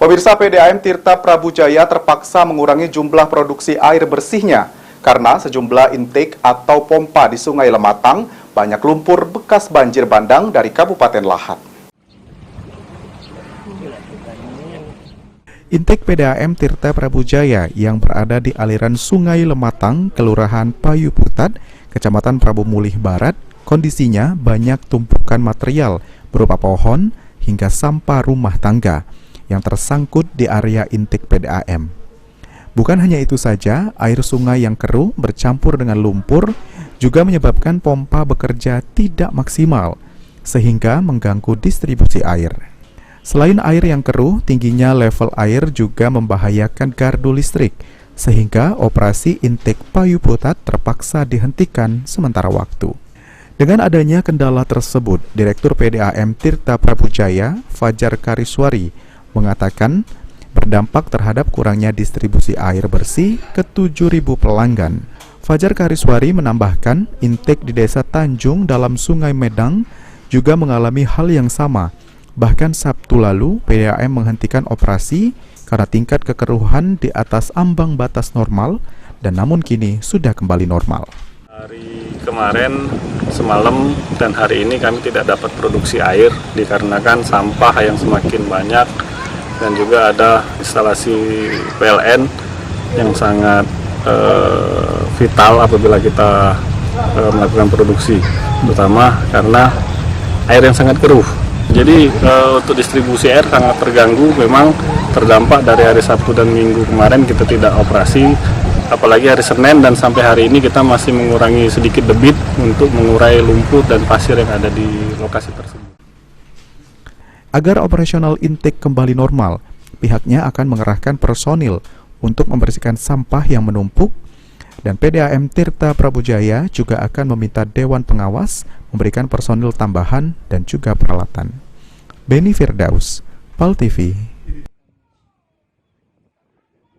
Pemirsa, PDAM Tirta Prabujaya terpaksa mengurangi jumlah produksi air bersihnya karena sejumlah intake atau pompa di Sungai Lematang banyak lumpur bekas banjir bandang dari Kabupaten Lahat. Intake PDAM Tirta Prabujaya yang berada di aliran Sungai Lematang, Kelurahan Payu Putat, Kecamatan Prabu Mulih Barat, kondisinya banyak tumpukan material berupa pohon hingga sampah rumah tangga yang tersangkut di area intake PDAM. Bukan hanya itu saja, air sungai yang keruh bercampur dengan lumpur juga menyebabkan pompa bekerja tidak maksimal, sehingga mengganggu distribusi air. Selain air yang keruh, tingginya level air juga membahayakan gardu listrik, sehingga operasi intake Payu Putat terpaksa dihentikan sementara waktu. Dengan adanya kendala tersebut, Direktur PDAM Tirta Prabujaya, Fajar Kariswari, mengatakan berdampak terhadap kurangnya distribusi air bersih ke 7.000 pelanggan. Fajar Kariswari menambahkan, intake di Desa Tanjung dalam Sungai Medang juga mengalami hal yang sama. Bahkan Sabtu lalu, PDAM menghentikan operasi karena tingkat kekeruhan di atas ambang batas normal, dan namun kini sudah kembali normal. Hari kemarin, semalam, dan hari ini kami tidak dapat produksi air dikarenakan sampah yang semakin banyak dan juga ada instalasi PLN yang sangat vital apabila kita melakukan produksi, terutama karena air yang sangat keruh. Jadi untuk distribusi air sangat terganggu, memang terdampak dari hari Sabtu dan Minggu kemarin kita tidak operasi, apalagi hari Senin dan sampai hari ini kita masih mengurangi sedikit debit untuk mengurai lumpur dan pasir yang ada di lokasi tersebut. Agar operasional intake kembali normal, pihaknya akan mengerahkan personil untuk membersihkan sampah yang menumpuk, dan PDAM Tirta Prabujaya juga akan meminta Dewan Pengawas memberikan personil tambahan dan juga peralatan. Beni Firdaus, PAL TV.